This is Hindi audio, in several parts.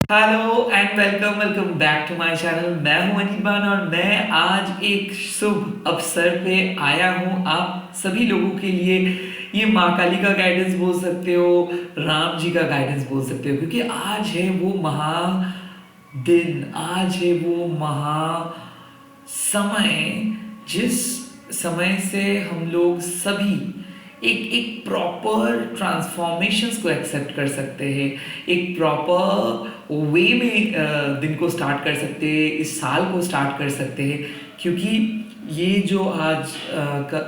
Hello and welcome welcome back to my channel. मैं हूं अनिबान और मैं आज एक शुभ अवसर पे आया हूं आप सभी लोगों के लिए। ये माँ काली का गाइडेंस बोल सकते हो, राम जी का गाइडेंस बोल सकते हो, क्योंकि आज है वो महा दिन, आज है वो महा समय जिस समय से हम लोग सभी एक एक प्रॉपर ट्रांसफॉर्मेशंस को एक्सेप्ट कर सकते हैं, एक प्रॉपर वे में दिन को स्टार्ट कर सकते हैं, इस साल को स्टार्ट कर सकते हैं। क्योंकि ये जो आज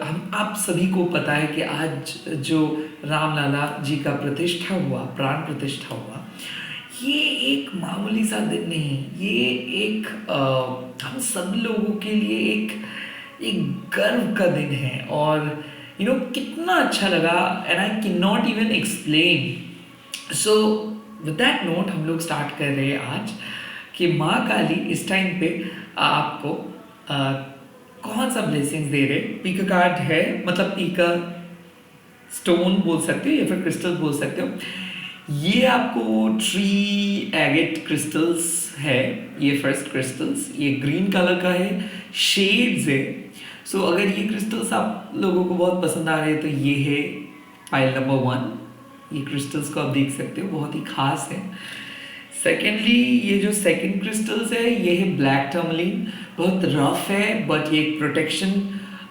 हम आप सभी को पता है कि आज जो राम लाला जी का प्रतिष्ठा हुआ, प्राण प्रतिष्ठा हुआ, ये एक मामूली सा दिन नहीं, ये एक हम सब लोगों के लिए एक एक गर्व का दिन है। और कितना अच्छा लगा, and I can not even explain. So with that note हम लोग स्टार्ट कर रहे हैं आज कि माँ काली इस टाइम पे आपको कौन सा ब्लेसिंग्स दे रहे। पीका कार्ड है, मतलब पीका स्टोन बोल सकते हो या फिर क्रिस्टल बोल सकते हो। ये आपको ट्री एगेट क्रिस्टल्स है, ये फर्स्ट क्रिस्टल्स, ये ग्रीन कलर का है, शेड्स है। सो अगर ये क्रिस्टल्स आप लोगों को बहुत पसंद आ रहे हैं तो ये है पाइल नंबर 1। ये क्रिस्टल्स को आप देख सकते हो, बहुत ही खास है। सेकेंडली, ये जो सेकंड क्रिस्टल्स है ये है ब्लैक टर्मलिन, बहुत रफ है बट ये एक प्रोटेक्शन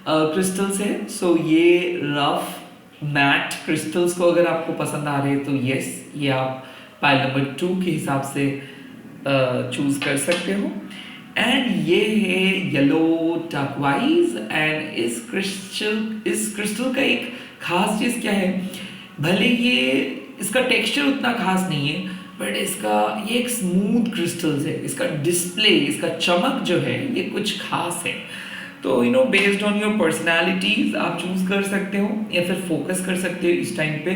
क्रिस्टल्स है। सो ये रफ मैट क्रिस्टल्स को अगर आपको पसंद आ रहे हैं तो यस, ये आप पाइल नंबर 2 के हिसाब से चूज कर सकते हो। एंड ये है येलो टर्कवाइज। एंड इस क्रिस्टल का एक खास चीज़ क्या है, भले ये इसका टेक्सचर उतना खास नहीं है बट ये एक स्मूथ क्रिस्टल्स है, इसका डिस्प्ले, इसका चमक जो है ये कुछ खास है। तो बेस्ड ऑन योर पर्सनालिटीज आप चूज कर सकते हो या फिर फोकस कर सकते हो इस टाइम पे।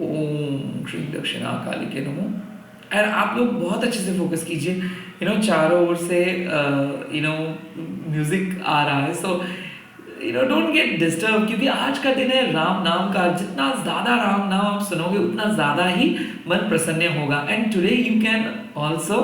ओम श्री दक्षिणा काली के नमो। और आप लोग बहुत अच्छे से फोकस कीजिए। चारों ओर से म्यूजिक आ रहा है, सो डोंट गेट डिस्टर्ब, क्योंकि आज का दिन है राम नाम का। जितना ज़्यादा राम नाम आप सुनोगे उतना ज़्यादा ही मन प्रसन्न होगा। And today you can also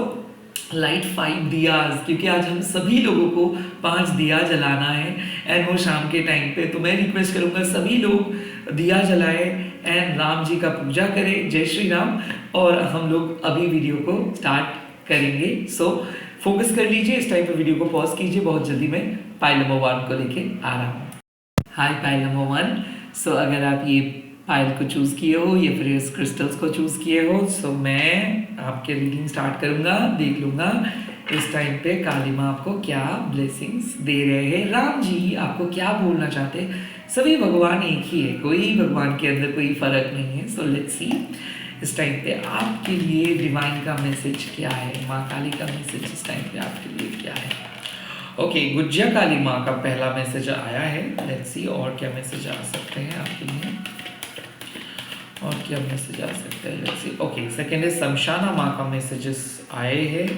light 5 Diya's, क्योंकि आज हम सभी लोगों को 5 दिया जलाना है एंड वो शाम के टाइम पे। तो मैं रिक्वेस्ट करूँगा सभी लोग दिया जलाए एंड राम जी का पूजा करें। जय श्री राम। और हम लोग अभी वीडियो को स्टार्ट करेंगे। सो फोकस कर लीजिए, इस टाइम पे वीडियो को पॉज कीजिए। बहुत जल्दी मैं पाइल नंबर 1 को लेके आ रहा हूँ। हाय पाइल नंबर 1। सो अगर आप ये पाइल को चूज़ किए हो या फिर इस क्रिस्टल्स को चूज़ किए हो, सो मैं आपके रीडिंग स्टार्ट करूँगा, देख लूँगा इस टाइम पे काली माँ आपको क्या ब्लेसिंग्स दे रहे हैं, राम जी आपको क्या बोलना चाहते हैं। सभी भगवान एक ही है, कोई भगवान के अंदर कोई फर्क नहीं है। सो लेट्स सी इस टाइम पे आपके लिए डिवाइन का मैसेज क्या है, माँ काली का मैसेज इस टाइम पे आपके लिए क्या है। ओके, गुज्जा काली माँ का पहला मैसेज आया है। लेट्स सी और क्या मैसेज आ सकते हैं आपके लिए, और क्या मैसेज आ सकता है। Let's see. ओके, सेकंड है शमशाना माँ का मैसेजेस आए हैं।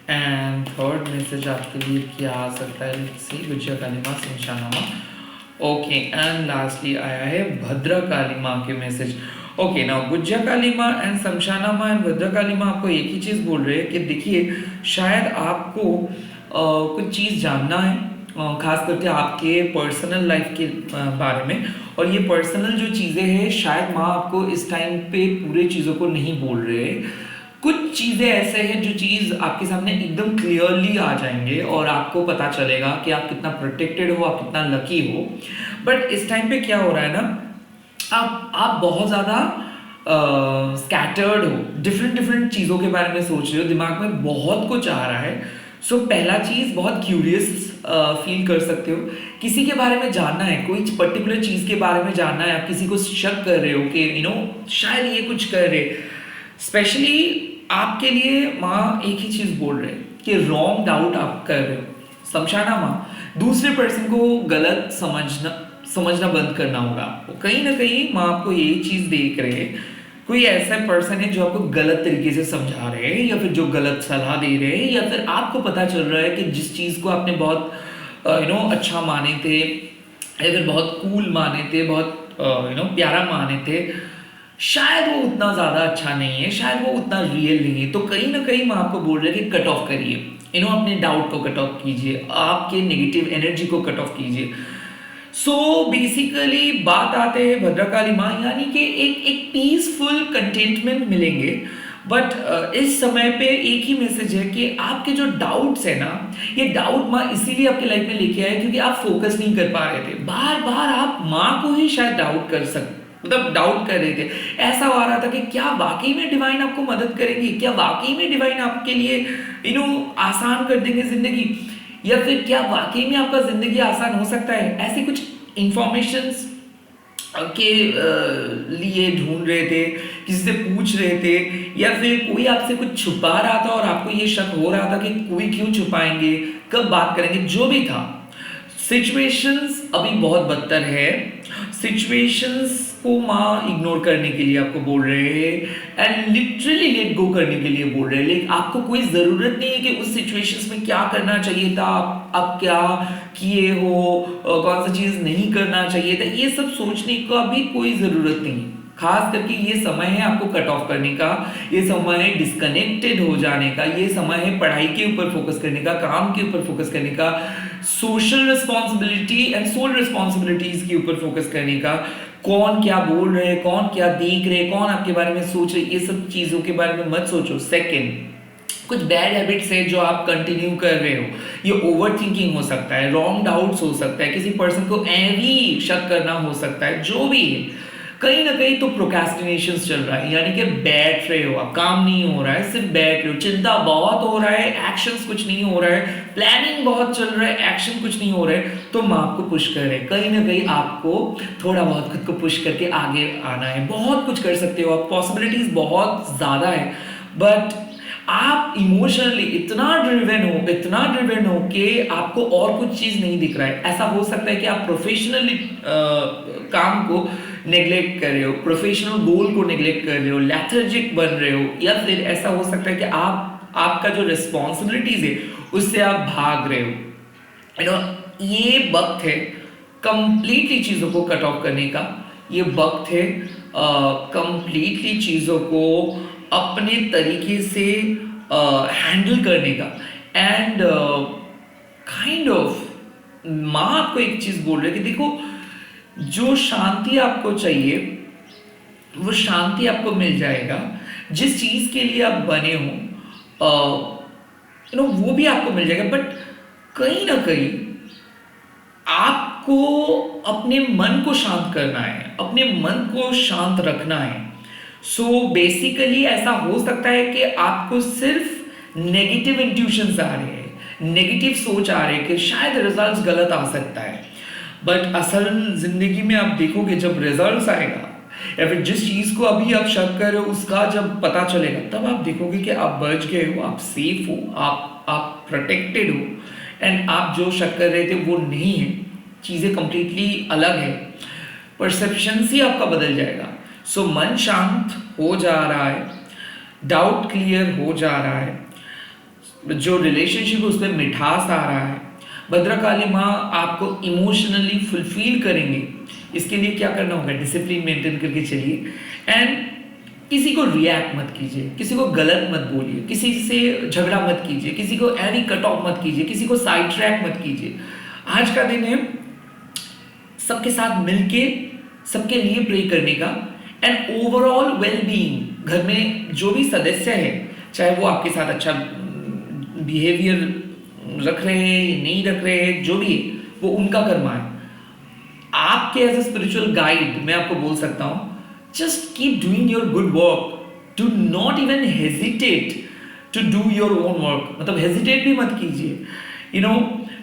एंड थर्ड मैसेज आपके लिए क्या आ सकता है। लेट्स सी, गुज्जा काली माँ, शमशाना माँ। ओके, एंड लास्टली आया है भद्रा काली माँ के मैसेज। ओके, नाउ गुज्जा काली माँ एंड शमशाना माँ एंड भद्रा काली माँ आपको एक ही चीज़ बोल रहे हैं कि देखिए, शायद आपको कुछ चीज़ जानना है, खास करके आपके पर्सनल लाइफ के बारे में। और ये पर्सनल जो चीज़ें हैं, शायद माँ आपको इस टाइम पे पूरे चीज़ों को नहीं बोल रहे हैं। कुछ चीज़ें ऐसे हैं जो चीज़ आपके सामने एकदम क्लियरली आ जाएंगे और आपको पता चलेगा कि आप कितना प्रोटेक्टेड हो, आप कितना लकी हो। बट इस टाइम पे क्या हो रहा है ना, आप बहुत ज़्यादा स्कैटर्ड हो, डिफरेंट चीज़ों के बारे में सोच रहे हो, दिमाग में बहुत कुछ आ रहा है। सो पहला चीज़, बहुत क्यूरियस फील कर सकते हो, किसी के बारे में जानना है, कोई पर्टिकुलर चीज़ के बारे में जानना है, आप किसी को शक कर रहे हो कि शायद ये कुछ कर रहे। स्पेशली आपके लिए माँ एक ही चीज़ बोल रहे हैं कि रॉन्ग डाउट आप कर रहे हो। शमशाना माँ, दूसरे पर्सन को गलत समझना बंद करना होगा आपको। कहीं ना कहीं माँ आपको यही चीज़ देख रहे हैं, कोई ऐसा पर्सन है जो आपको गलत तरीके से समझा रहे हैं या फिर जो गलत सलाह दे रहे हैं, या फिर आपको पता चल रहा है कि जिस चीज़ को आपने बहुत अच्छा माने थे या फिर बहुत कूल माने थे, बहुत प्यारा माने थे, शायद वो उतना ज़्यादा अच्छा नहीं है, शायद वो उतना रियल नहीं है, तो कहीं ना कहीं मैं आपको बोल रहा कि कट ऑफ करिए, अपने डाउट को कट ऑफ कीजिए, आपके नेगेटिव एनर्जी को कट ऑफ कीजिए। सो बेसिकली बात आते हैं भद्रकाली माँ, यानी कि एक एक पीसफुल कंटेंटमेंट मिलेंगे। बट इस समय पे एक ही मैसेज है कि आपके जो डाउट्स है ना, ये डाउट माँ इसीलिए आपके लाइफ में लेके आए क्योंकि आप फोकस नहीं कर पा रहे थे, बार बार आप माँ को ही शायद डाउट कर सकते, मतलब डाउट कर रहे थे। ऐसा हो रहा था कि क्या वाकई में डिवाइन आपको मदद करेंगे, क्या वाकई में डिवाइन आपके लिए आसान कर देंगे जिंदगी, या फिर क्या वाकई में आपका जिंदगी आसान हो सकता है। ऐसे कुछ इंफॉर्मेशंस के लिए ढूंढ रहे थे, किसी से पूछ रहे थे, या फिर कोई आपसे कुछ छुपा रहा था और आपको ये शक हो रहा था कि कोई क्यों छुपाएंगे, कब बात करेंगे, जो भी था। सिचुएशंस अभी बहुत बदतर है, सिचुएशंस को माँ इग्नोर करने के लिए आपको बोल रहे हैं एंड लिटरली लेट गो करने के लिए बोल रहे हैं। लेकिन आपको कोई ज़रूरत नहीं है कि उस सिचुएशंस में क्या करना चाहिए था, आप क्या किए हो, कौन सा चीज़ नहीं करना चाहिए था, ये सब सोचने का भी कोई ज़रूरत नहीं। खास करके ये समय है आपको कट ऑफ करने का, ये समय है डिस्कनेक्टेड हो जाने का, ये समय है पढ़ाई के ऊपर फोकस करने का, काम के ऊपर फोकस करने का, social responsibility and soul responsibilities के ऊपर फोकस करने का। कौन क्या बोल रहे हैं, कौन क्या देख रहे हैं, कौन आपके बारे में सोच रहे, ये सब चीजों के बारे में मत सोचो। सेकेंड, कुछ बैड हैबिट्स है जो आप कंटिन्यू कर रहे हो, ये ओवर थिंकिंग हो सकता है, रॉन्ग डाउट्स हो सकता है, किसी पर्सन को ऐवी शक करना हो सकता है, जो भी है कहीं ना कहीं तो प्रोक्रेस्टिनेशन चल रहा है, यानी कि बैठ रहे हो आप, काम नहीं हो रहा है, सिर्फ बैठ रहे हो, चिंता बहुत हो रहा है, एक्शंस कुछ नहीं हो रहा है, प्लानिंग बहुत चल रहा है, एक्शन कुछ नहीं हो रहा है, तो माँ आपको पुश कर रहे हैं। कहीं ना कहीं आपको थोड़ा बहुत खुद को पुश करके आगे आना है, बहुत कुछ कर सकते हो आप, पॉसिबिलिटीज बहुत ज़्यादा है, बट आप इमोशनली इतना ड्रिवन हो कि आपको और कुछ चीज़ नहीं दिख रहा है। ऐसा हो सकता है कि आप प्रोफेशनली काम को नेग्लेक्ट कर रहे हो, प्रोफेशनल गोल को नेग्लेक्ट कर रहे हो, लेथर्जिक बन रहे हो, या फिर ऐसा हो सकता है कि आपका जो रिस्पॉन्सिबिलिटीज है उससे आप भाग रहे हो। ये वक्त है कंप्लीटली चीज़ों को कट ऑफ करने का, ये वक्त है कंप्लीटली चीज़ों को अपने तरीके से हैंडल करने का। एंड काइंड ऑफ माँ आपको एक चीज़ बोल रही है कि देखो, जो शांति आपको चाहिए वो शांति आपको मिल जाएगा, जिस चीज़ के लिए आप बने हो वो भी आपको मिल जाएगा, बट कहीं ना कहीं आपको अपने मन को शांत करना है, अपने मन को शांत रखना है। सो बेसिकली ऐसा हो सकता है कि आपको सिर्फ नेगेटिव इंट्यूशंस आ रहे हैं, नेगेटिव सोच आ रहे हैं कि शायद रिजल्ट्स गलत आ सकता है, बट असल जिंदगी में आप देखोगे जब रिजल्ट्स आएगा या फिर जिस चीज़ को अभी आप शक कर रहे हो उसका जब पता चलेगा, तब आप देखोगे कि आप बच गए हो, आप सेफ हो, आप प्रोटेक्टेड हो, एंड आप जो शक कर रहे थे वो नहीं है, चीज़ें कंप्लीटली अलग है, परसेप्शन ही आपका बदल जाएगा। सो मन शांत हो जा रहा है, डाउट क्लियर हो जा रहा है, जो रिलेशनशिप उसमें मिठास आ रहा है। भद्रकाली माँ आपको इमोशनली फुलफिल करेंगे। इसके लिए क्या करना होगा, डिसिप्लिन मेंटेन करके चलिए, एंड किसी को रिएक्ट मत कीजिए, किसी को गलत मत बोलिए, किसी से झगड़ा मत कीजिए, किसी को एनी कट ऑफ मत कीजिए, किसी को साइड ट्रैक मत कीजिए। आज का दिन है सबके साथ मिलके सबके लिए प्रे करने का, एंड ओवरऑल वेल बीइंग, घर में जो भी सदस्य है, चाहे वो आपके साथ अच्छा बिहेवियर रख रहे हैं या नहीं रख रहे हैं, जो भी है वो उनका कर्मा है। आपके एज ए स्पिरिचुअल गाइड मैं आपको बोल सकता हूं, just keep doing your good work, do not even hesitate to do your own work, मतलब हेजिटेट भी मत कीजिए।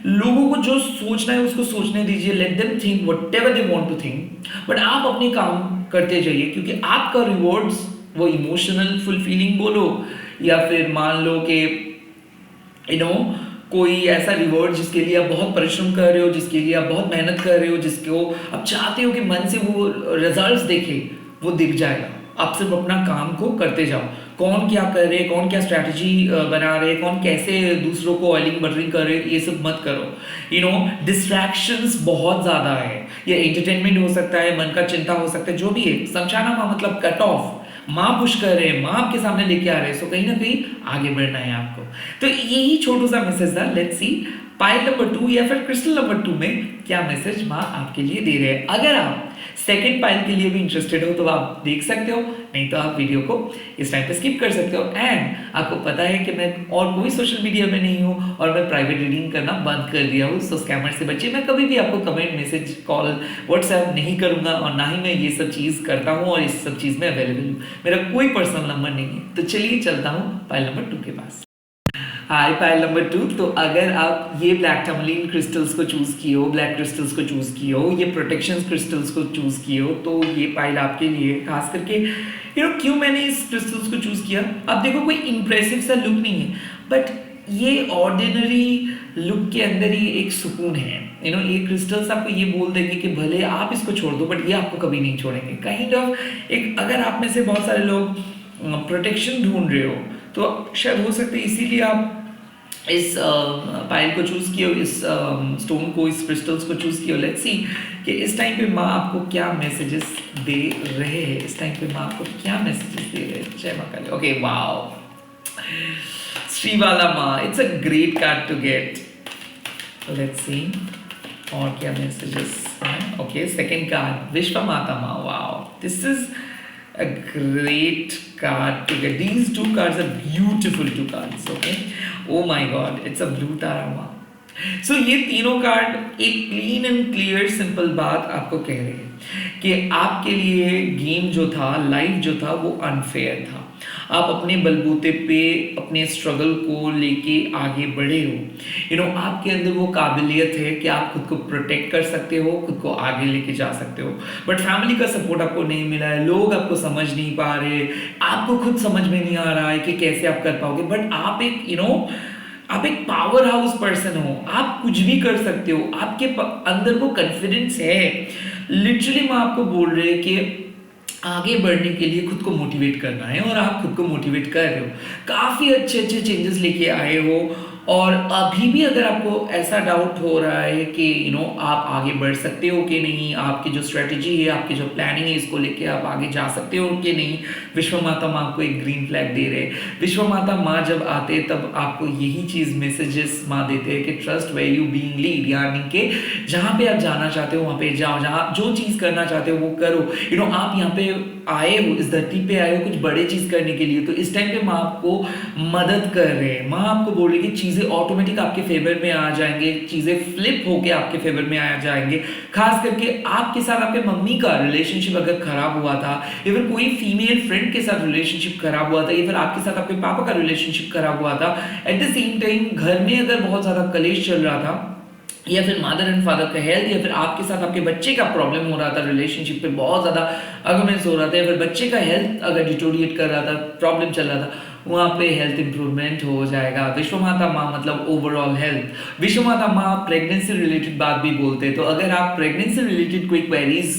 लोगों को जो सोचना है उसको सोचने दीजिए, let them think whatever they want to think, but आप अपने काम करते जाइए, क्योंकि आपका रिवॉर्ड्स, वो इमोशनल फुलफिलिंग बोलो या फिर मान लो कि कोई ऐसा रिवॉर्ड जिसके लिए आप बहुत परिश्रम कर रहे हो, जिसके लिए आप बहुत मेहनत कर रहे हो, जिसको आप चाहते हो कि मन से वो रिजल्ट्स देखे, वो दिख जाएगा। आप सिर्फ अपना काम को करते जाओ। कौन क्या कर रहे, कौन क्या स्ट्रैटेजी बना रहे, कौन कैसे दूसरों को ऑयलिंग बटरिंग कर रहे, ये सब मत करो। डिस्ट्रैक्शंस बहुत ज़्यादा है, ये एंटरटेनमेंट हो सकता है, मन का चिंता हो सकता है, जो भी है। समझाना माँ मतलब कट ऑफ, माँ पुश कर रहे हैं, माँ आपके सामने लेके आ रहे हैं, सो कहीं ना कहीं आगे बढ़ना है आपको। तो यही छोटा सा मैसेज था। लेट्स सी पाइल नंबर 2 या फिर क्रिस्टल नंबर 2 में क्या मैसेज माँ आपके लिए दे रहे हैं। अगर आप सेकंड पाइल के लिए भी इंटरेस्टेड हो तो आप देख सकते हो, नहीं तो आप वीडियो को इस टाइम पे स्किप कर सकते हो। एंड आपको पता है कि मैं और कोई सोशल मीडिया में नहीं हूँ और मैं प्राइवेट रीडिंग करना बंद कर दिया हूँ, सो स्कैमर से बचिए। मैं कभी भी आपको कमेंट, मैसेज, कॉल, व्हाट्सएप नहीं करूंगा और ना ही मैं ये सब चीज़ करता हूँ और इस सब चीज़ में अवेलेबल हूँ। मेरा कोई पर्सनल नंबर नहीं है। तो चलिए चलता हूँ पाइल नंबर 2 के पास। हाय पाइल नंबर 2। तो अगर आप ये ब्लैक टर्मलिन क्रिस्टल्स को चूज किए हो, ब्लैक क्रिस्टल्स को चूज किए हो, ये प्रोटेक्शन क्रिस्टल्स को चूज किए हो, तो ये पाइल आपके लिए खास करके क्यों मैंने इस क्रिस्टल्स को चूज किया। अब देखो कोई इंप्रेसिव सा लुक नहीं है, बट ये ऑर्डिनरी लुक के अंदर ही एक सुकून है। ये क्रिस्टल्स आपको ये बोल देंगे कि भले आप इसको छोड़ दो बट ये आपको कभी नहीं छोड़ेंगे। काइंड ऑफ एक, अगर आप में से बहुत सारे लोग प्रोटेक्शन ढूंढ रहे हो तो शायद हो सकता है इसीलिए आप इस पाइल को चूज किया, इस स्टोन को, इस क्रिस्टल्स को चूज किया। लेट्स सी कि इस टाइम पे माँ आपको क्या मैसेजेस दे रहे हैं। इस टाइम पे माँ आपको क्या मैसेजेस दे रहे हैं। जय माँ काली। ओके, वाओ, श्रीवाला माँ, it's a great card to get. Let's see और क्या मैसेजेस हैं। ओके, सेकंड कार्ड विश्व माता माँ। Wow, this is a great card to get. These two cards are beautiful two cards. Okay, oh my god, it's a blue tarama. So ये तीनों कार्ड एक क्लीन एंड क्लियर सिंपल बात आपको कह रहे हैं कि आपके लिए गेम जो था, लाइफ जो था, वो अनफेयर था। आप अपने बलबूते पे अपने स्ट्रगल को लेके आगे बढ़े हो। आपके अंदर वो काबिलियत है कि आप खुद को प्रोटेक्ट कर सकते हो, खुद को आगे लेके जा सकते हो। बट फैमिली का सपोर्ट आपको नहीं मिला है, लोग आपको समझ नहीं पा रहे, आपको खुद समझ में नहीं आ रहा है कि कैसे आप कर पाओगे। बट आप एक आप एक पावर हाउस पर्सन हो, आप कुछ भी कर सकते हो, आपके अंदर वो कॉन्फिडेंस है। लिटरली मैं आपको बोल रहे कि आगे बढ़ने के लिए खुद को मोटिवेट करना है और आप खुद को मोटिवेट कर रहे हो। काफ़ी अच्छे अच्छे चेंजेस लेके आए हो। और अभी भी अगर आपको ऐसा डाउट हो रहा है कि आप आगे बढ़ सकते हो कि नहीं, आपकी जो स्ट्रेटजी है, आपकी जो प्लानिंग है, इसको लेके आप आगे जा सकते हो कि नहीं, विश्व माता माँ आपको एक ग्रीन फ्लैग दे रहे हैं। विश्व माता माँ जब आते तब आपको यही चीज़ मैसेजेस माँ देते हैं कि trust where you being lead, यानी कि जहाँ पे आप जाना चाहते हो वहाँ पे जाओ, जहाँ जो चीज़ करना चाहते हो वो करो। आप यहाँ पे आए हो, इस धरती पे आए हो कुछ बड़े चीज़ करने के लिए, तो इस टाइम पे माँ आपको मदद कर रहे हैं। माँ आपको बोल रही है कि चीज़ें ऑटोमेटिक आपके फेवर में आ जाएंगे, चीज़ें फ्लिप होके आपके फेवर में आ जाएंगे। खास करके आपके साथ आपके मम्मी का रिलेशनशिप अगर खराब हुआ था, या फिर कोई फीमेल फ्रेंड के साथ रिलेशनशिप खराब हुआ था, या फिर आपके साथ आपके पापा का रिलेशनशिप खराब हुआ था, एट द सेम टाइम घर में अगर बहुत ज़्यादा कलेश चल रहा था, या फिर मदर एंड फादर का हेल्थ, या फिर आपके साथ आपके बच्चे का प्रॉब्लम हो रहा था, रिलेशनशिप पे बहुत ज़्यादा आर्गुमेंट्स हो रहा था, या फिर बच्चे का हेल्थ अगर डिटोरिएट कर रहा था, प्रॉब्लम चल रहा था, वहाँ पे हेल्थ इंप्रूवमेंट हो जाएगा। विश्व माता माँ मतलब ओवरऑल हेल्थ। विश्व माता माँ प्रेगनेंसी रिलेटेड बात भी बोलते हैं। तो अगर आप प्रेगनेंसी रिलेटेड कोई क्वेरीज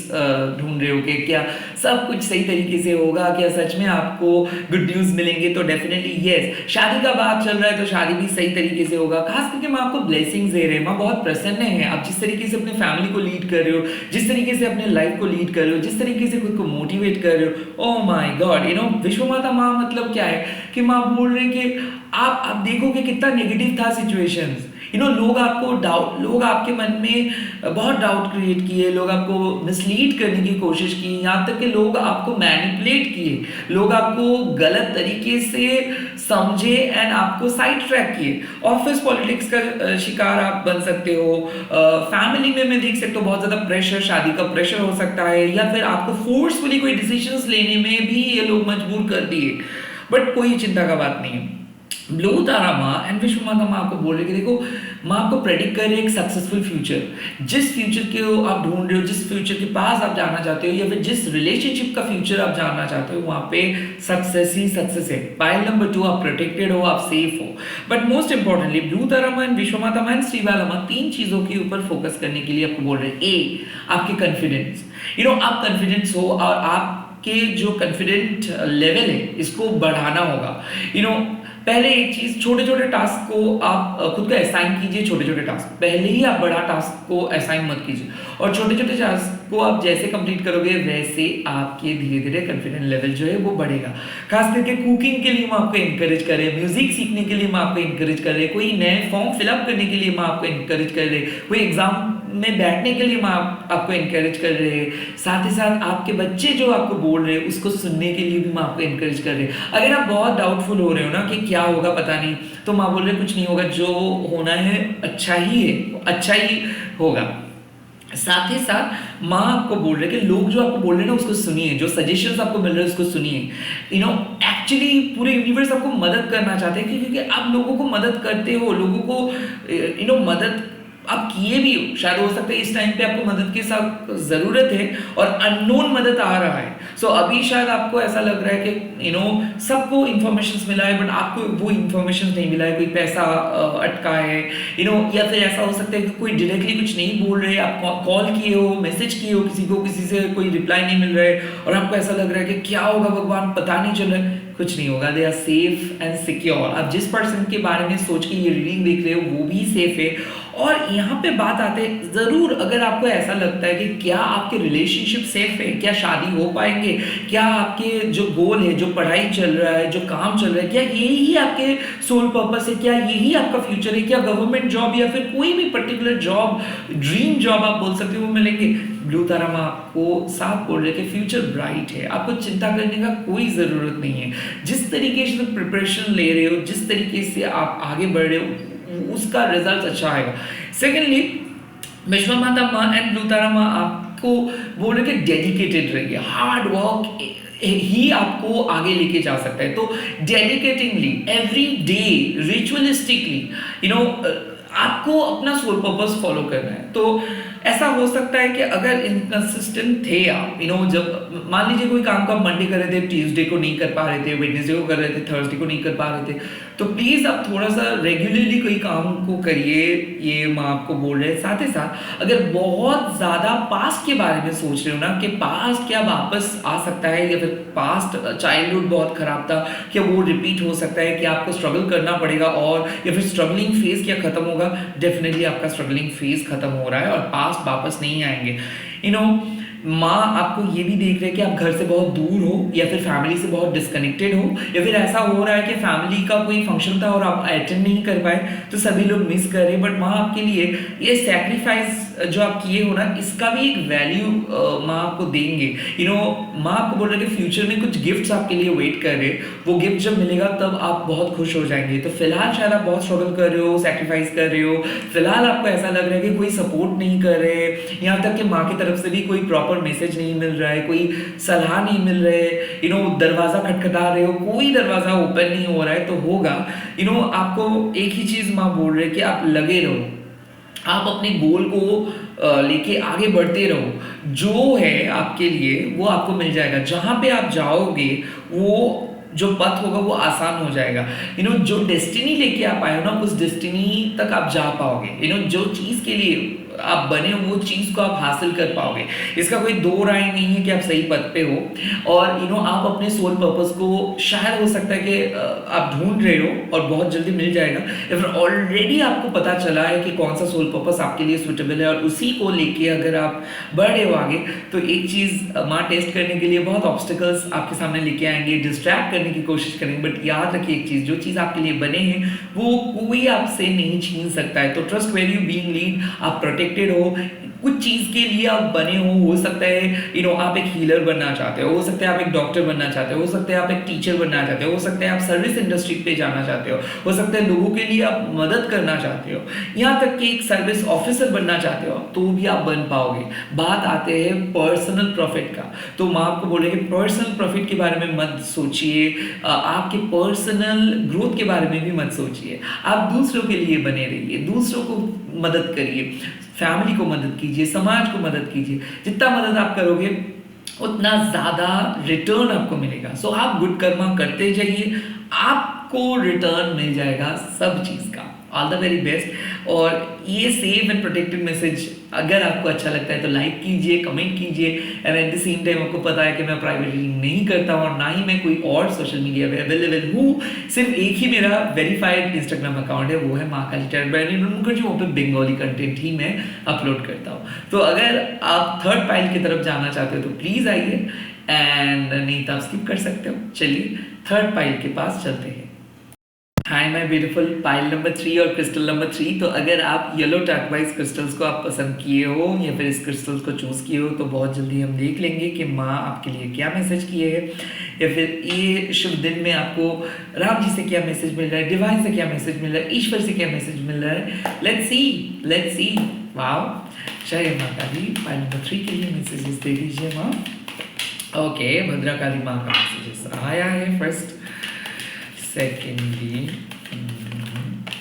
ढूंढ रहे हो कि क्या सब कुछ सही तरीके से होगा, क्या सच में आपको गुड न्यूज़ मिलेंगे, तो डेफिनेटली येस। शादी का बात चल रहा है तो शादी भी सही तरीके से होगा। खास करके माँ आपको ब्लेसिंग्स दे रहे हैं। माँ बहुत प्रसन्न है आप जिस तरीके से अपने फैमिली को लीड कर रहे हो, जिस तरीके से अपने लाइफ को लीड कर रहे हो, जिस तरीके से खुद को मोटिवेट कर रहे हो। ओह माय गॉड, विश्व माता माँ मतलब क्या है कि माँ बोल रहे कि आप देखोगे कितना नेगेटिव था सिचुएशंस। लोग आपके मन में बहुत डाउट क्रिएट किए, लोग आपको मिसलीड करने की कोशिश की, यहाँ तक कि लोग आपको मैनिपुलेट किए, लोग आपको गलत तरीके से समझे एंड आपको साइड ट्रैक किए। ऑफिस पॉलिटिक्स का शिकार आप बन सकते हो। फैमिली में मैं देख सकता हूँ बहुत ज़्यादा प्रेशर, शादी का प्रेशर हो सकता है, या फिर आपको फोर्सफुली कोई डिसीजंस लेने में भी ये लोग मजबूर कर दिए। बट कोई चिंता का बात नहीं है। ब्लू तारा माँ एंड विश्व माता माँ आपको बोल रहे कि देखो माँ आपको प्रेडिक्ट कर रही है एक सक्सेसफुल फ्यूचर। जिस फ्यूचर के आप ढूंढ रहे हो, जिस फ्यूचर के पास आप जाना चाहते हो, या फिर जिस रिलेशनशिप का फ्यूचर आप जानना चाहते हो, वहाँ पे सक्सेस ही सक्सेस है। पाइल नंबर 2, आप प्रोटेक्टेड हो, आप सेफ हो। बट मोस्ट इंपॉर्टेंटली ब्लू तारा माँ एंड विश्व माता माँ एंड श्रीवाला माँ तीन चीज़ों के ऊपर फोकस करने के लिए आपको बोल रहे हैं। ए, आपके कॉन्फिडेंस। आप कॉन्फिडेंस हो और आप आपके जो कॉन्फिडेंट लेवल है इसको बढ़ाना होगा। पहले एक चीज, छोटे छोटे टास्क को आप खुद को असाइन कीजिए। छोटे छोटे टास्क पहले ही आप बड़ा टास्क को असाइन मत कीजिए, और छोटे छोटे टास्क को आप जैसे कंप्लीट करोगे वैसे आपके धीरे धीरे कॉन्फिडेंस लेवल जो है वो बढ़ेगा। खास करके कुकिंग के लिए मैं आपको इंकरेज कर रहे हैं, म्यूजिक सीखने के लिए मैं आपको इंकरेज कर रहे हैं, कोई नए फॉर्म फिलअप करने के लिए मैं आपको इंकरेज कर रहे हैं, कोई एग्जाम में बैठने के लिए मैं आपको इंकरेज कर रहे हैं, साथ ही साथ आपके बच्चे जो आपको बोल रहे हैं उसको सुनने के लिए भी मैं आपको इंकरेज कर रहे हैं। अगर आप बहुत डाउटफुल हो रहे हो ना कि क्या होगा पता नहीं, तो मैं बोल रहे कुछ नहीं होगा, जो होना है अच्छा ही है, अच्छा ही होगा। साथ ही साथ माँ आपको बोल रहे कि लोग जो आपको बोल रहे हैं ना उसको सुनिए, जो सजेशंस आपको मिल रहे हैं उसको सुनिए। एक्चुअली पूरे यूनिवर्स आपको मदद करना चाहते हैं, क्योंकि आप लोगों को मदद करते हो, लोगों को मदद आप किए भी हो। शायद हो सकता है इस टाइम पे आपको मदद की जरूरत है और अननोन मदद आ रहा है। अभी शायद आपको ऐसा लग रहा है कि सबको इन्फॉर्मेशन मिला है बट आपको वो इन्फॉर्मेशन नहीं मिला है, कोई पैसा अटका है, या फिर ऐसा हो सकता है कि कोई डायरेक्टली कुछ नहीं बोल रहे, आप कॉल किए हो, मैसेज किए हो किसी को, किसी से कोई रिप्लाई नहीं मिल रहा है और आपको ऐसा लग रहा है कि क्या होगा भगवान, पता नहीं चल रहा है। कुछ नहीं होगा, they are safe and secure. आप जिस पर्सन के बारे में सोच के ये रीडिंग देख रहे हो वो भी सेफ है। और यहाँ पे बात आते हैं, जरूर अगर आपको ऐसा लगता है कि क्या आपके रिलेशनशिप सेफ है, क्या शादी हो पाएंगे, क्या आपके जो गोल है, जो पढ़ाई चल रहा है, जो काम चल रहा है, क्या यही आपके सोल पर्पस है, क्या यही आपका फ्यूचर है, क्या गवर्नमेंट जॉब या फिर कोई भी पर्टिकुलर जॉब, ड्रीम जॉब आप बोल सकते हो, वो मिलेंगे। ब्लू तारा में आपको साफ बोल रहे कि फ्यूचर ब्राइट है, आपको चिंता करने का कोई ज़रूरत नहीं है। जिस तरीके से प्रिपरेशन ले रहे हो, जिस तरीके से आप आगे बढ़ रहे हो, उसका रिजल्ट अच्छा आएगा। सेकेंडली, विश्वा माता माँ एंड ब्लू तारा माँ आपको बोल रहे कि डेडिकेटेड रहिए, हार्ड वर्क ही आपको आगे लेके जा सकता है। तो डेडिकेटिंगली, एवरी डे, रिचुअलिस्टिकली, आपको अपना सोल पर्पस फॉलो करना है। तो ऐसा हो सकता है कि अगर इनकंसिस्टेंट थे आप, जब मान लीजिए कोई काम को आप मंडे कर रहे थे, ट्यूसडे को नहीं कर पा रहे थे, वेडनेसडे को कर रहे थे, थर्सडे को नहीं कर पा रहे थे, तो प्लीज़ आप थोड़ा सा रेगुलरली कोई काम को करिए, ये मैं आपको बोल रहे हैं। साथ ही साथ अगर बहुत ज़्यादा पास्ट के बारे में सोच रहे हो ना कि पास्ट क्या वापस आ सकता है, या फिर पास्ट चाइल्डहुड बहुत ख़राब था, क्या वो रिपीट हो सकता है, कि आपको स्ट्रगल करना पड़ेगा, और या फिर स्ट्रगलिंग फेज क्या खत्म होगा, डेफिनेटली आपका स्ट्रगलिंग फेज खत्म हो रहा है और पास्ट वापस नहीं आएंगे। माँ आपको ये भी देख रहे हैं कि आप घर से बहुत दूर हो, या फिर फैमिली से बहुत डिस्कनेक्टेड हो, या फिर ऐसा हो रहा है कि फैमिली का कोई फंक्शन था और आप अटेंड नहीं कर पाए, तो सभी लोग मिस कर रहे हैं। बट माँ आपके लिए ये सैक्रिफाइस जो आप किए हो ना, इसका भी एक वैल्यू माँ आपको देंगे। माँ आपको बोल रहे हैं कि फ्यूचर में कुछ गिफ्ट्स आपके लिए वेट कर रहे हैं, वो गिफ्ट जब मिलेगा तब आप बहुत खुश हो जाएंगे। तो फिलहाल शायद आप बहुत स्ट्रगल कर रहे हो, सैक्रिफाइस कर रहे हो, फिलहाल आपको ऐसा लग रहा है कि कोई सपोर्ट नहीं कर रहे, यहाँ तक कि माँ की तरफ से भी कोई प्रॉपर मैसेज नहीं मिल रहा है, कोई सलाह नहीं मिल रहे, दरवाजा खटखटा रहे हो, कोई दरवाजा ओपन नहीं हो रहा है। तो होगा, आपको एक ही चीज माँ बोल रहे कि आप लगे रहो, आप अपने गोल को लेके आगे बढ़ते रहो, जो है आपके लिए वो आपको मिल जाएगा। जहां पे आप जाओगे वो जो पथ होगा वो आसान हो जाएगा। जो डेस्टिनी लेके आप आए हो ना, उस डेस्टिनी तक आप जा पाओगे। जो चीज के लिए आप बने हो वो चीज को आप हासिल कर पाओगे। इसका कोई दो राय नहीं है कि आप सही पथ पे हो। और आप अपने सोल पर्पस को शायद हो सकता है कि आप ढूंढ रहे हो और बहुत जल्दी मिल जाएगा, या फिर ऑलरेडी आपको पता चला है कि कौन सा सोल पर्पस आपके लिए सुटेबल है, और उसी को लेके अगर आप बढ़ रहे हो आगे, तो एक चीज माँ टेस्ट करने के लिए बहुत ऑब्स्टिकल्स आपके सामने लेके आएंगे, डिस्ट्रैक्ट करने की कोशिश करेंगे। बट याद रखिए एक चीज, जो चीज आपके लिए बने हैं वो कोई आपसे नहीं छीन सकता है। तो trust where you being lead, आप प्रोटेक्टेड हो, कुछ चीज के लिए आप बने हो सकता है आप एक हीलर बनना चाहते हो सकता है आप एक डॉक्टर बनना चाहते हो सकता है आप एक टीचर बनना चाहते हो सकता है आप सर्विस इंडस्ट्री पे जाना चाहते हो सकता है लोगों के लिए आप मदद करना चाहते हो, यहाँ तक कि एक सर्विस ऑफिसर बनना चाहते हो, तो भी आप बन पाओगे। बात आते हैं पर्सनल प्रॉफिट का, तो मैं आपको बोलेंगे पर्सनल प्रॉफिट के बारे में मत सोचिए, आपके पर्सनल ग्रोथ के बारे में भी मत सोचिए। आप दूसरों के लिए बने रहिए, दूसरों को मदद करिए, फैमिली को मदद कीजिए, समाज को मदद कीजिए। जितना मदद आप करोगे उतना ज़्यादा रिटर्न आपको मिलेगा। सो आप गुड कर्मा करते जाइए, आपको रिटर्न मिल जाएगा सब चीज़ का। All the very best. और ये सेव एंड प्रोटेक्टेड मैसेज अगर आपको अच्छा लगता है तो लाइक कीजिए, कमेंट कीजिए, and at the same time आपको पता है कि मैं प्राइवेट रीडिंग नहीं करता हूँ और ना ही मैं कोई और सोशल मीडिया पे अवेलेबल हूँ। सिर्फ एक ही मेरा वेरीफाइड इंस्टाग्राम अकाउंट है, वो है महाकाली टैरो बाय अनिल मुखर्जी। वहाँ पे बंगाली कंटेंट ही मैं अपलोड करता हूँ। तो अगर आप थर्ड पाइल की तरफ जाना चाहते हो तो प्लीज़ आइए, एंड नहीं तो आप स्किप कर सकते हो। चलिए थर्ड पाइल के पास चलते हैं। Hi my beautiful pile number 3 और क्रिस्टल नंबर 3। तो अगर आप येलो टर्कवाइज क्रिस्टल्स को आप पसंद किए हो या फिर इस क्रिस्टल्स को चूज़ किए हो तो बहुत जल्दी हम देख लेंगे कि माँ आपके लिए क्या मैसेज किए है, या फिर ये शुभ दिन में आपको राम जी से क्या मैसेज मिल रहा है, डिवाइन से क्या मैसेज मिल रहा है, ईश्वर से क्या मैसेज मिल रहा है। Let's see. वाओ, जय माँ काली। पाइल नंबर 3 के लिए मैसेजेस दे दीजिए माँ। ओके, भद्रकाली माँ का मैसेजेस आया है first. Secondly,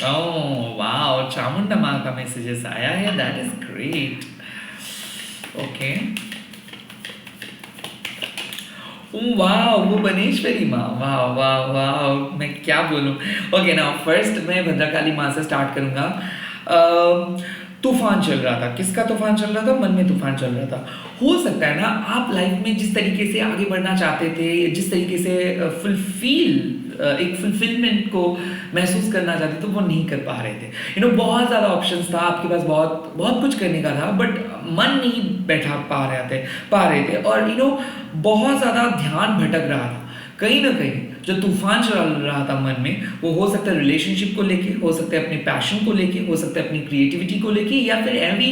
oh wow, Chamunda माँ का मैसेजेस आया है, that is great. Okay, wow, वो बनेश्वरी माँ, वाओ वाओ वाओ, मैं क्या बोलूँ। ओके ना, फर्स्ट मैं भद्रकाली माँ से स्टार्ट करूँगा। तूफान चल रहा था, किसका तूफान चल रहा था? मन में तूफान चल रहा था। हो सकता है ना आप लाइफ में जिस तरीके से आगे बढ़ना चाहते थे, जिस तरीके से एक फुलफिलमेंट को महसूस करना चाहते थे, वो नहीं कर पा रहे थे। बहुत ज़्यादा ऑप्शंस था आपके पास, बहुत बहुत कुछ करने का था, बट मन नहीं बैठा पा रहे थे और बहुत ज़्यादा ध्यान भटक रहा था। कहीं ना कहीं जो तूफान चल रहा था मन में, वो हो सकता है रिलेशनशिप को लेके, हो सकता है अपने पैशन को लेके, हो सकता है अपनी क्रिएटिविटी को लेके, या फिर एवी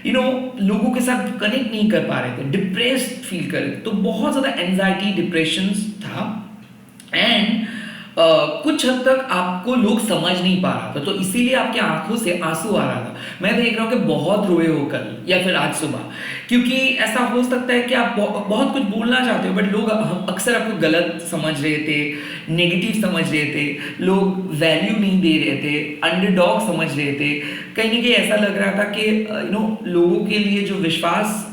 लोगों के साथ कनेक्ट नहीं कर पा रहे थे, डिप्रेस्ड फील कर रहे थे। तो बहुत ज़्यादा एंजाइटी, डिप्रेशन था, एंड कुछ हद तक आपको लोग समझ नहीं पा रहा था, तो इसीलिए आपकी आंखों से आंसू आ रहा था। मैं देख रहा हूँ कि बहुत रोए हो कल या फिर आज सुबह, क्योंकि ऐसा हो सकता है कि आप बहुत कुछ बोलना चाहते हो, बट लोग अक्सर आपको गलत समझ रहे थे, नेगेटिव समझ रहे थे, लोग वैल्यू नहीं दे रहे थे, अंडरडॉग समझ रहे थे। कहीं ना कहीं ऐसा लग रहा था कि लोगों के लिए जो विश्वास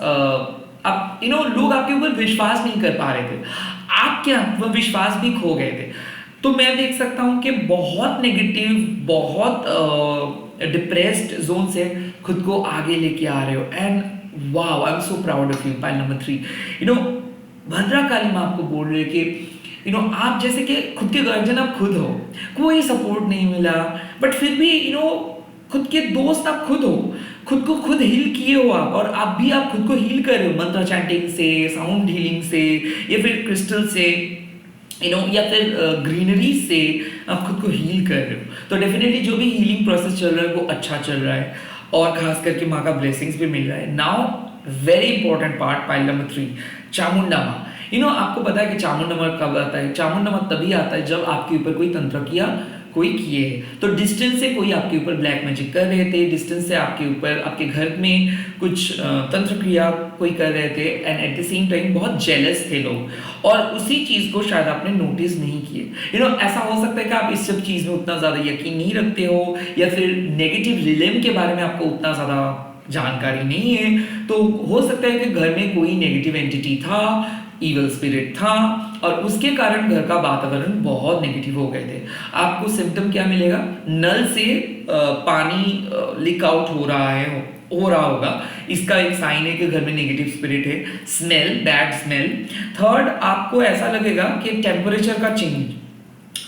आप लोग आपके ऊपर विश्वास नहीं कर पा रहे थे, आपके आत्मविश्वास भी खो गए थे। तो मैं देख सकता हूँ कि बहुत नेगेटिव, बहुत डिप्रेस्ड जोन से खुद को आगे लेके आ रहे हो, and wow, I am so proud of you. Pile number 3, भद्रा काली माँ आपको बोल रहे कि आप जैसे कि खुद के गार्जियन आप खुद हो, कोई सपोर्ट नहीं मिला, बट फिर भी खुद के दोस्त आप खुद हो, खुद को खुद हील किए हो आप, और आप खुद को हील कर रहे हो मंत्र चैंटिंग से, साउंड हीलिंग से, या फिर क्रिस्टल से, या फिर ग्रीनरी से आप खुद को हील कर रहे हो। तो डेफिनेटली जो भी हीलिंग प्रोसेस चल रहा है वो अच्छा चल रहा है, और खास करके माँ का ब्लेसिंग्स भी मिल रहा है। Now very important part, pile number 3, Chamunda माँ। आपको पता है कि चामुंडा माँ कब आता है? चामुंडा माँ तभी आता है जब आपके ऊपर कोई तंत्र किया कोई किए है। तो डिस्टेंस से कोई आपके ऊपर ब्लैक मैजिक कर रहे थे, डिस्टेंस से आपके ऊपर आपके घर में कुछ तंत्र क्रिया कोई कर रहे थे, and at the same time बहुत जेलस थे लोग, और उसी चीज़ को शायद आपने नोटिस नहीं किए। ऐसा हो सकता है कि आप इस सब चीज़ में उतना ज़्यादा यकीन नहीं रखते हो, या फिर नेगेटिव रिलेम के बारे में आपको उतना ज़्यादा जानकारी नहीं है। तो हो सकता है कि घर में कोई नेगेटिव एंटिटी था, ईवल स्पिरिट था, और उसके कारण घर का वातावरण बहुत नेगेटिव हो गए थे। आपको सिम्टम क्या मिलेगा? नल से पानी लीक आउट हो रहा होगा, इसका एक साइन है कि घर में नेगेटिव स्पिरिट है। Smell, bad smell. थर्ड, आपको ऐसा लगेगा कि टेम्परेचर का change,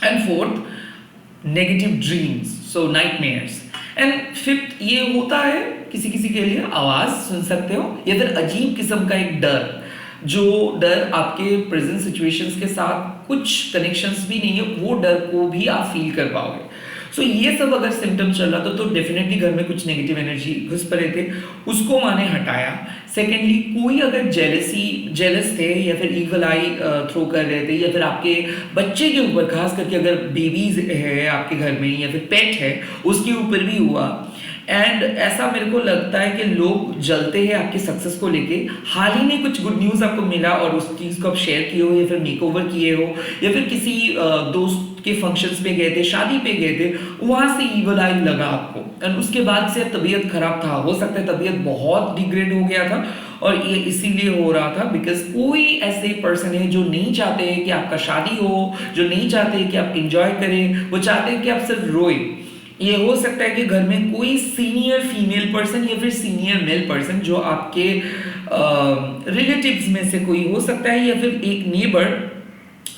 and fourth, negative dreams, so nightmares. And fifth, ये होता है किसी किसी के लिए आवाज सुन सकते हो, या फिर अजीब किस्म का एक डर, जो डर आपके प्रेजेंट सिचुएशंस के साथ कुछ कनेक्शंस भी नहीं है, वो डर को भी आप फील कर पाओगे। सो ये सब अगर सिम्टम चल रहा था तो डेफिनेटली घर में कुछ नेगेटिव एनर्जी घुस पड़े थे, उसको माने हटाया। सेकेंडली, कोई अगर जेलस थे, या फिर ईगल आई थ्रो कर रहे थे, या फिर आपके बच्चे के ऊपर, खास करके अगर बेबीज है आपके घर में, या फिर पेट है उसके ऊपर भी हुआ। एंड ऐसा मेरे को लगता है कि लोग जलते हैं आपकी सक्सेस को लेके। हाल ही में कुछ गुड न्यूज़ आपको मिला और उस चीज़ को आप शेयर किए हो, या फिर मेकओवर किए हो, या फिर किसी दोस्त के फंक्शंस पे गए थे, शादी पे गए थे, वहां से ईवल आई लगा आपको, एंड उसके बाद से तबीयत खराब था। हो सकता है तबीयत बहुत डिग्रेड हो गया था, और ये इसीलिए हो रहा था बिकॉज कोई ऐसे पर्सन है जो नहीं चाहते हैं कि आपका शादी हो, जो नहीं चाहते कि आप इंजॉय करें, वो चाहते हैं कि आप सिर्फ रोए। ये हो सकता है कि घर में कोई सीनियर फीमेल पर्सन या फिर सीनियर मेल पर्सन जो आपके रिलेटिव्स में से कोई हो सकता है, या फिर एक नेबर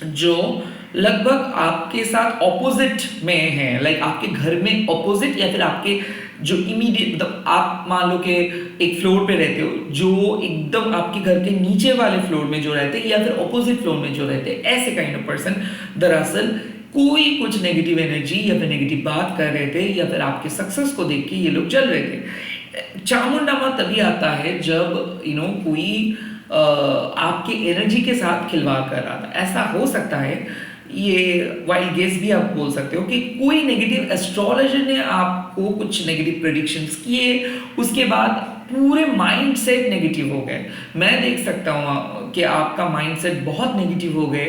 जो लगभग आपके साथ ऑपोजिट में है, लाइक आपके घर में ऑपोजिट, या फिर आपके जो इमीडिएट, मतलब आप मान लो कि एक फ्लोर पे रहते हो, जो एकदम आपके घर के नीचे वाले फ्लोर में जो रहते हैं, या फिर ऑपोजिट फ्लोर में जो रहते हैं, ऐसे काइंड ऑफ पर्सन दरअसल कोई कुछ नेगेटिव एनर्जी या फिर नेगेटिव बात कर रहे थे, या फिर आपके सक्सेस को देख के ये लोग चल रहे थे। चामुंडामा तभी आता है जब कोई आपके एनर्जी के साथ खिलवाड़ कर रहा था। ऐसा हो सकता है, ये वाइल्ड गेस भी आप बोल सकते हो, कि कोई नेगेटिव एस्ट्रोलॉजर ने आपको कुछ नेगेटिव प्रेडिक्शंस किए, उसके बाद पूरे माइंडसेट नेगेटिव हो गए। मैं देख सकता हूँ कि आपका माइंडसेट बहुत नेगेटिव हो गए,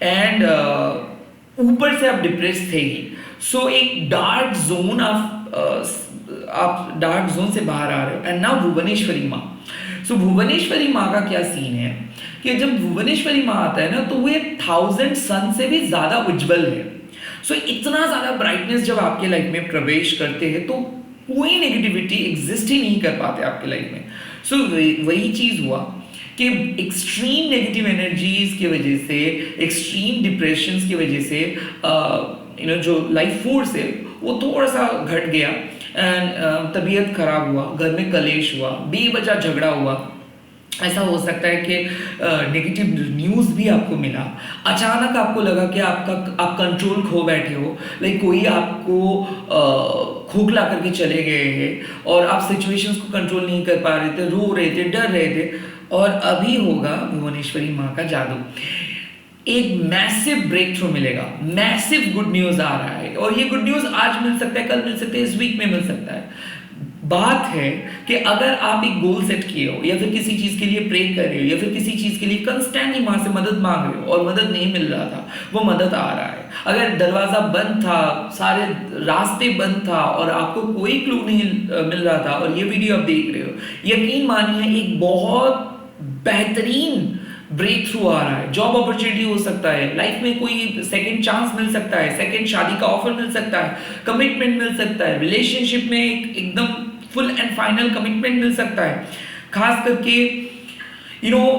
एंड ऊपर से आप डिप्रेस थे ही। सो एक डार्क जोन, आप डार्क जोन से बाहर आ रहे हो। एंड नाउ भुवनेश्वरी माँ। सो भुवनेश्वरी माँ का क्या सीन है कि जब भुवनेश्वरी माँ आता है ना, तो वो 1000 सन से भी ज्यादा उज्जवल है। सो इतना ज्यादा ब्राइटनेस जब आपके लाइफ में प्रवेश करते हैं, तो कोई नेगेटिविटी एग्जिस्ट ही नहीं कर पाते आपके लाइफ में। सो वही चीज हुआ कि एक्सट्रीम नेगेटिव एनर्जीज की वजह से, एक्सट्रीम डिप्रेशन की वजह से जो लाइफ फोर्स है वो थोड़ा सा घट गया, एंड तबीयत खराब हुआ, घर में कलेश हुआ, बेवजह झगड़ा हुआ। ऐसा हो सकता है कि नेगेटिव न्यूज़ भी आपको मिला, अचानक आपको लगा कि आप कंट्रोल खो बैठे हो, लाइक कोई आपको खोखला करके चले गए हैं और आप सिचुएशंस को कंट्रोल नहीं कर पा रहे थे, रो रहे थे, डर रहे थे। और अभी होगा भुवनेश्वरी माँ का जादू, एक मैसिव ब्रेक थ्रू मिलेगा, मैसिव गुड न्यूज आ रहा है, और ये गुड न्यूज आज मिल सकता है, कल मिल सकता है, इस वीक में मिल सकता है। बात है कि अगर आप एक गोल सेट किए हो, या फिर किसी चीज के लिए प्रे कर रहे हो, या फिर किसी चीज के लिए कंस्टेंटली मां से मदद मांग रहे हो और मदद नहीं मिल रहा था, वो मदद आ रहा है। अगर दरवाजा बंद था, सारे रास्ते बंद था और आपको कोई क्लू नहीं मिल रहा था, और ये वीडियो आप देख रहे हो, यकीन मानिए एक बहुत बेहतरीन ब्रेक थ्रू आ रहा है। जॉब अपॉर्चुनिटी हो सकता है, लाइफ में कोई सेकंड चांस मिल सकता है, सेकंड शादी का ऑफर मिल सकता है, कमिटमेंट मिल सकता है, रिलेशनशिप में एकदम फुल एंड फाइनल कमिटमेंट मिल सकता है। खास करके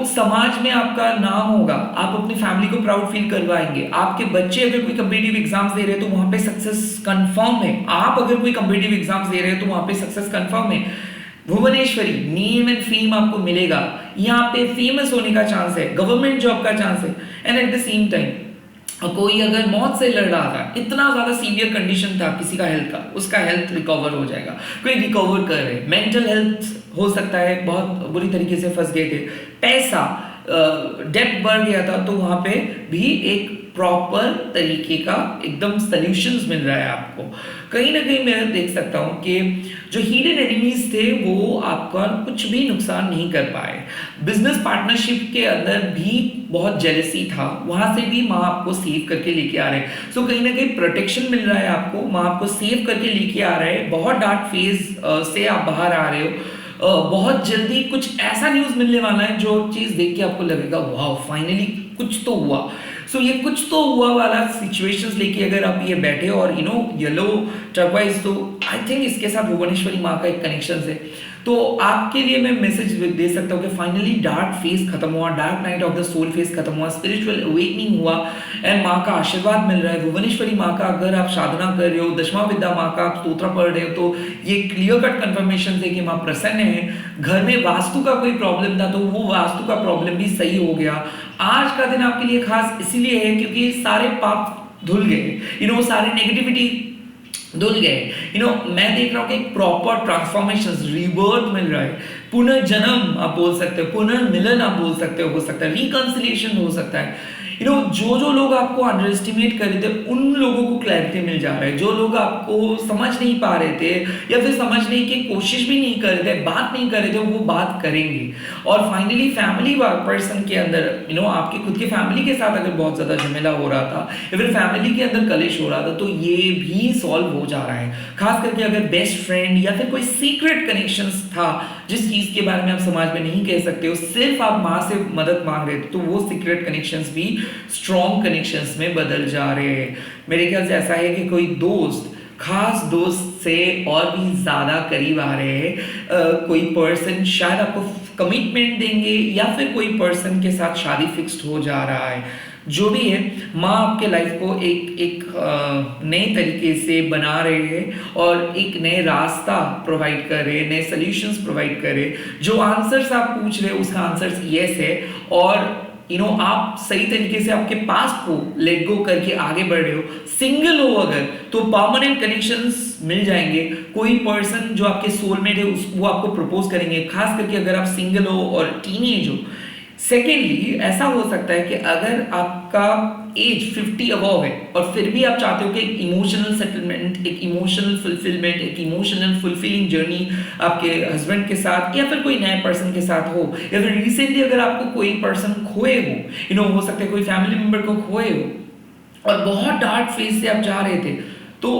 समाज में आपका नाम होगा, आप अपनी फैमिली को प्राउड फील करवाएंगे। आपके बच्चे अगर कोई कम्पिटिटिव एग्जाम्स दे रहे हैं तो वहां पे सक्सेस कंफर्म है। आप अगर कोई कम्पिटिटिव एग्जाम्स दे रहे हैं तो वहां पे सक्सेस कंफर्म है। भुवनेश्वरी नेम एंड फेम आपको मिलेगा, यहाँ पे फेमस होने का चांस है, गवर्नमेंट जॉब का चांस है, and at the same time कोई अगर मौत से लड़ रहा था, इतना ज्यादा सीवियर कंडीशन था किसी का हेल्थ का, उसका हेल्थ रिकवर हो जाएगा। कोई रिकवर कर रहे, मेंटल हेल्थ हो सकता है बहुत बुरी तरीके से फंस गए थे, पैसा डेब्ट बढ़ गया था, तो वहां पे भी एक प्रॉपर तरीके का एकदम सॉल्यूशंस मिल रहा है आपको। कहीं ना कहीं मैं देख सकता हूं कि जो हिडन एनिमीज थे वो आपका कुछ भी नुकसान नहीं कर पाए। बिजनेस पार्टनरशिप के अंदर भी बहुत जेलसी था, वहां से भी माँ आपको सेव करके लेके आ रहे हैं। सो कहीं ना कहीं प्रोटेक्शन मिल रहा है आपको, माँ आपको सेव करके लेके आ रहा है। बहुत डार्क फेज से आप बाहर आ रहे हो। बहुत जल्दी कुछ ऐसा न्यूज मिलने वाला है जो चीज देख के आपको लगेगा वाह फाइनली कुछ तो हुआ। सो ये कुछ तो हुआ वाला सिचुएशंस लेके अगर आप ये बैठे और येलो टर्क्वाइज, तो आई थिंक इसके साथ भुवनेश्वरी माँ का एक कनेक्शन है। तो आपके लिए मैं मैसेज दे सकता हूँ कि फाइनली डार्क फेज खत्म हुआ, dark night of the soul phase खत्म हुआ, स्पिरिचुअल अवेकनिंग हुआ, एंड माँ का आशीर्वाद मिल रहा है। भुवनेश्वरी माँ का अगर आप साधना कर रहे हो, दशमा विद्या माँ का आप स्तोत्र पढ़ रहे हो, तो ये क्लियर कट कंफर्मेशन है कि माँ प्रसन्न है। घर में वास्तु का कोई प्रॉब्लम था तो वो वास्तु का प्रॉब्लम भी सही हो गया। आज का दिन आपके लिए खास इसीलिए है क्योंकि सारे पाप धुल गए, सारे नेगेटिविटी धुल गए। मैं देख रहा हूँ कि एक प्रॉपर ट्रांसफॉर्मेशन, रिबर्थ मिल रहा है, पुनर्जन्म आप बोल सकते हो, पुनर्मिलन आप बोल सकते हो सकता है, रिकंसिलिएशन हो सकता है। जो लोग आपको अंडर एस्टिमेट कर रहे थे उन लोगों को क्लैरिटी मिल जा रहा है। जो लोग आपको समझ नहीं पा रहे थे या फिर समझने की कोशिश भी नहीं कर रहे थे, बात नहीं कर रहे थे, वो बात करेंगे। और फाइनली फैमिली पर्सन के अंदर आपके खुद के फैमिली के साथ अगर बहुत ज्यादा झमेला हो रहा था या फिर फैमिली के अंदर कलेश हो रहा था, तो ये भी सॉल्व हो जा रहा है। खास करके अगर बेस्ट फ्रेंड या फिर कोई सीक्रेट कनेक्शन था जिस चीज के बारे में आप समाज में नहीं कह सकते हो, सिर्फ आप माँ से मदद मांग रहे थे, तो वो सीक्रेट कनेक्शंस भी स्ट्रॉन्ग कनेक्शंस में बदल जा रहे हैं। मेरे ख्याल से ऐसा है कि कोई दोस्त खास दोस्त से और भी ज़्यादा करीब आ रहे हैं। कोई पर्सन शायद आपको कमिटमेंट देंगे या फिर कोई पर्सन के साथ शादी फिक्स्ड हो जा रहा है। जो भी है, माँ आपके लाइफ को एक एक नए तरीके से बना रहे हैं और एक नए रास्ता प्रोवाइड कर रहे हैं, नए सॉल्यूशंस प्रोवाइड कर रहे हैं। जो आंसर्स आप पूछ रहे हो उसका आंसर्स यस है, और आप सही तरीके से आपके पास्ट को लेट गो करके आगे बढ़ रहे हो। सिंगल हो अगर, तो परमानेंट कनेक्शंस मिल जाएंगे। कोई पर्सन जो आपके सोलमेट है वो आपको प्रपोज करेंगे, खास करके अगर आप सिंगल हो और टीनेज हो। सेकेंडली, ऐसा हो सकता है कि अगर आपका एज 50 अबव है और फिर भी आप चाहते हो कि एक इमोशनल सेटलमेंट, एक इमोशनल फुलफिलमेंट, एक इमोशनल फुलफिलिंग जर्नी आपके हस्बैंड के साथ या फिर कोई नए पर्सन के साथ हो, या फिर रिसेंटली अगर आपको कोई पर्सन खोए हो, हो सकता है कोई फैमिली मेंबर को खोए हो और बहुत डार्क फेज से आप जा रहे थे, तो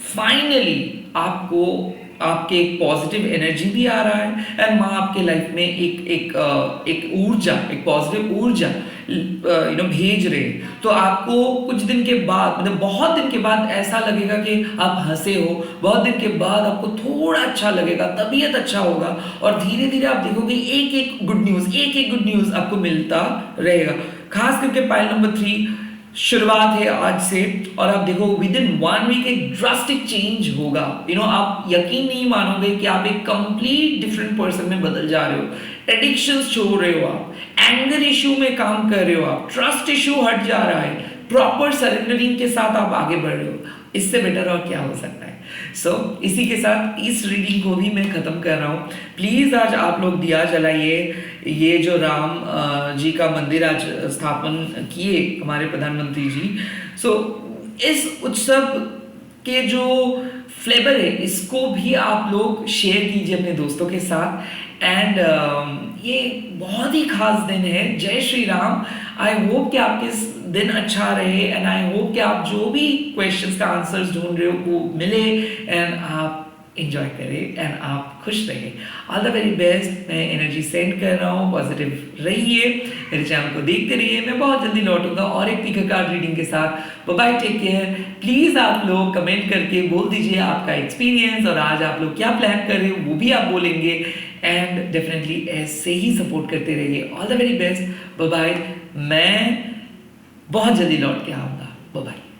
फाइनली आपको आपके एक पॉजिटिव एनर्जी भी आ रहा है एंड माँ आपके लाइफ में एक ऊर्जा, एक पॉजिटिव ऊर्जा भेज रहे हैं। तो आपको कुछ दिन के बाद, मतलब बहुत दिन के बाद ऐसा लगेगा कि आप हंसे हो, बहुत दिन के बाद आपको थोड़ा अच्छा लगेगा, तबीयत अच्छा होगा और धीरे धीरे आप देखोगे एक एक गुड न्यूज़ आपको मिलता रहेगा। खास करके पाइल नंबर 3 शुरुआत है आज से, और आप देखो विद इन 1 वीक एक ड्रास्टिक चेंज होगा। आप यकीन नहीं मानोगे कि आप एक कंप्लीट डिफरेंट पर्सन में बदल जा रहे हो। एडिक्शंस छोड़ रहे हो, आप एंगर इशू में काम कर रहे हो, आप ट्रस्ट इशू हट जा रहा है, प्रॉपर सरेंडरिंग के साथ आप आगे बढ़ रहे हो। इससे बेटर और क्या हो सकता है। इसी के साथ इस रीडिंग को भी मैं खत्म कर रहा हूँ। प्लीज आज आप लोग दिया जलाइए। ये जो राम जी का मंदिर आज स्थापन किए हमारे प्रधानमंत्री जी, इस उत्सव के जो फ्लेवर है इसको भी आप लोग शेयर कीजिए अपने दोस्तों के साथ। एंड ये बहुत ही खास दिन है। जय श्री राम। आई होप कि आपके दिन अच्छा रहे एंड आई होप कि आप जो भी क्वेश्चंस का आंसर्स ढूंढ रहे हो वो मिले एंड आप एंजॉय करें एंड आप खुश रहिए। All the very best. मैं एनर्जी सेंड कर रहा हूँ, पॉजिटिव रहिए, मेरे चैनल को देखते रहिए। मैं बहुत जल्दी लौटूंगा और एक पिक कार्ड रीडिंग के साथ। Bye, take care. प्लीज आप लोग कमेंट करके बोल दीजिए आपका एक्सपीरियंस और आज आप लोग क्या प्लान कर रहे हो वो भी आप बोलेंगे। एंड डेफिनेटली ऐसे ही सपोर्ट करते रहिए। All the very best. Bye. मैं बहुत जल्दी लौट के आऊँगा। बाय।